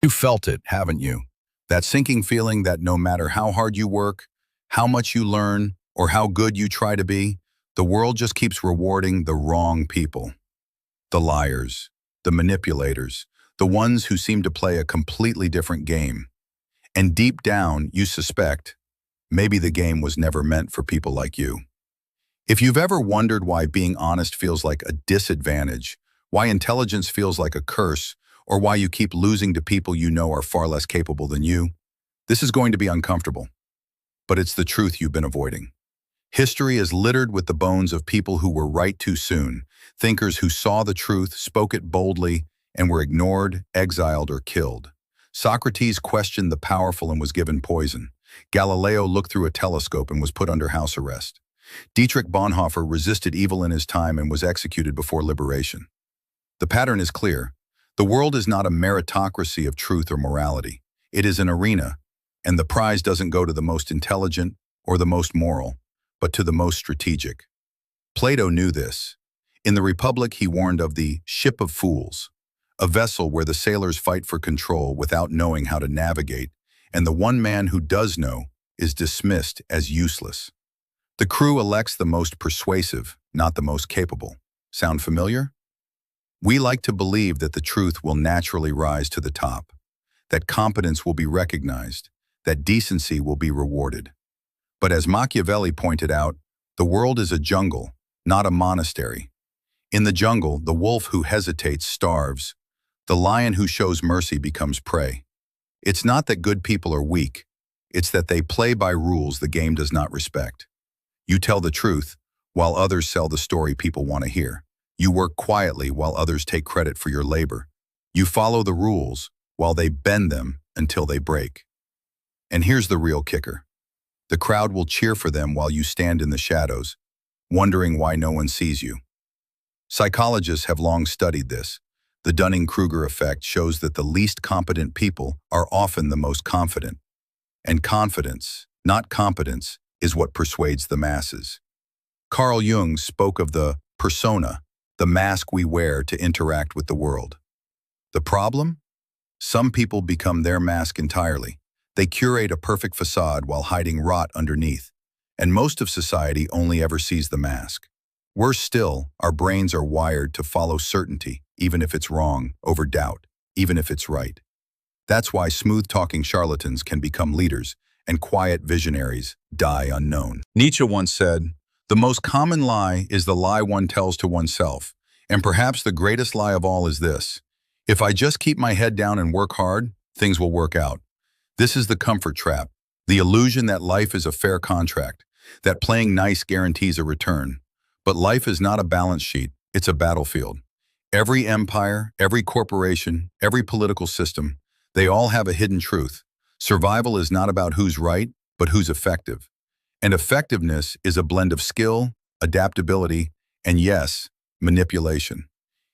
You felt it, haven't you? That sinking feeling that no matter how hard you work, how much you learn, or how good you try to be, the world just keeps rewarding the wrong people. The liars, the manipulators, the ones who seem to play a completely different game. And deep down, you suspect, maybe the game was never meant for people like you. If you've ever wondered why being honest feels like a disadvantage, why intelligence feels like a curse, or why you keep losing to people you know are far less capable than you, this is going to be uncomfortable. But it's the truth you've been avoiding. History is littered with the bones of people who were right too soon, thinkers who saw the truth, spoke it boldly, and were ignored, exiled, or killed. Socrates questioned the powerful and was given poison. Galileo looked through a telescope and was put under house arrest. Dietrich Bonhoeffer resisted evil in his time and was executed before liberation. The pattern is clear. The world is not a meritocracy of truth or morality. It is an arena, and the prize doesn't go to the most intelligent or the most moral, but to the most strategic. Plato knew this. In the Republic, he warned of the ship of fools, a vessel where the sailors fight for control without knowing how to navigate, and the one man who does know is dismissed as useless. The crew elects the most persuasive, not the most capable. Sound familiar? We like to believe that the truth will naturally rise to the top, that competence will be recognized, that decency will be rewarded. But as Machiavelli pointed out, the world is a jungle, not a monastery. In the jungle, the wolf who hesitates starves. The lion who shows mercy becomes prey. It's not that good people are weak. It's that they play by rules the game does not respect. You tell the truth, while others sell the story people want to hear. You work quietly while others take credit for your labor. You follow the rules while they bend them until they break. And here's the real kicker. The crowd will cheer for them while you stand in the shadows, wondering why no one sees you. Psychologists have long studied this. The Dunning-Kruger effect shows that the least competent people are often the most confident. And confidence, not competence, is what persuades the masses. Carl Jung spoke of the persona, the mask we wear to interact with the world. The problem? Some people become their mask entirely. They curate a perfect facade while hiding rot underneath. And most of society only ever sees the mask. Worse still, our brains are wired to follow certainty, even if it's wrong, over doubt, even if it's right. That's why smooth-talking charlatans can become leaders, and quiet visionaries die unknown. Nietzsche once said, "The most common lie is the lie one tells to oneself, and perhaps the greatest lie of all is this: if I just keep my head down and work hard, things will work out." This is the comfort trap, the illusion that life is a fair contract, that playing nice guarantees a return. But life is not a balance sheet, it's a battlefield. Every empire, every corporation, every political system, they all have a hidden truth. Survival is not about who's right, but who's effective. And effectiveness is a blend of skill, adaptability, and yes, manipulation.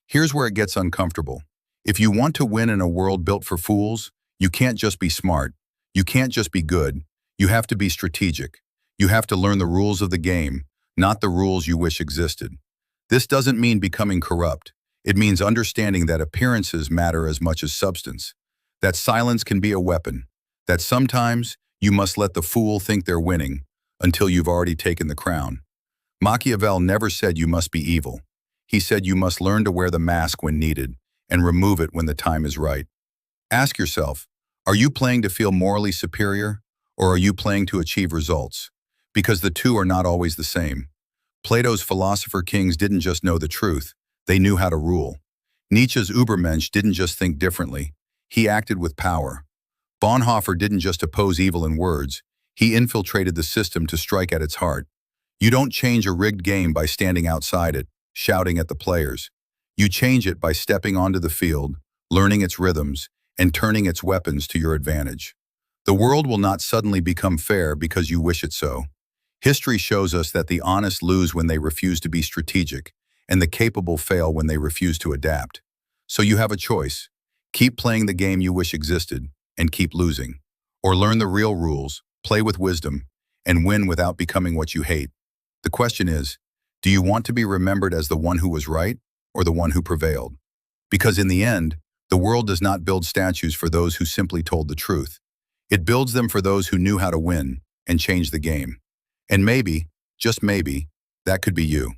Here's where it gets uncomfortable. If you want to win in a world built for fools, you can't just be smart. You can't just be good. You have to be strategic. You have to learn the rules of the game, not the rules you wish existed. This doesn't mean becoming corrupt. It means understanding that appearances matter as much as substance, that silence can be a weapon, that sometimes you must let the fool think they're winning until you've already taken the crown. Machiavelli never said you must be evil. He said you must learn to wear the mask when needed and remove it when the time is right. Ask yourself, are you playing to feel morally superior, or are you playing to achieve results? Because the two are not always the same. Plato's philosopher kings didn't just know the truth, they knew how to rule. Nietzsche's Übermensch didn't just think differently, he acted with power. Bonhoeffer didn't just oppose evil in words, he infiltrated the system to strike at its heart. You don't change a rigged game by standing outside it, shouting at the players. You change it by stepping onto the field, learning its rhythms, and turning its weapons to your advantage. The world will not suddenly become fair because you wish it so. History shows us that the honest lose when they refuse to be strategic, and the capable fail when they refuse to adapt. So you have a choice. Keep playing the game you wish existed, and keep losing. Or learn the real rules, play with wisdom, and win without becoming what you hate. The question is, do you want to be remembered as the one who was right, or the one who prevailed? Because in the end, The world does not build statues for those who simply told the truth. It builds them for those who knew how to win and change the game. And maybe, just maybe, that could be you.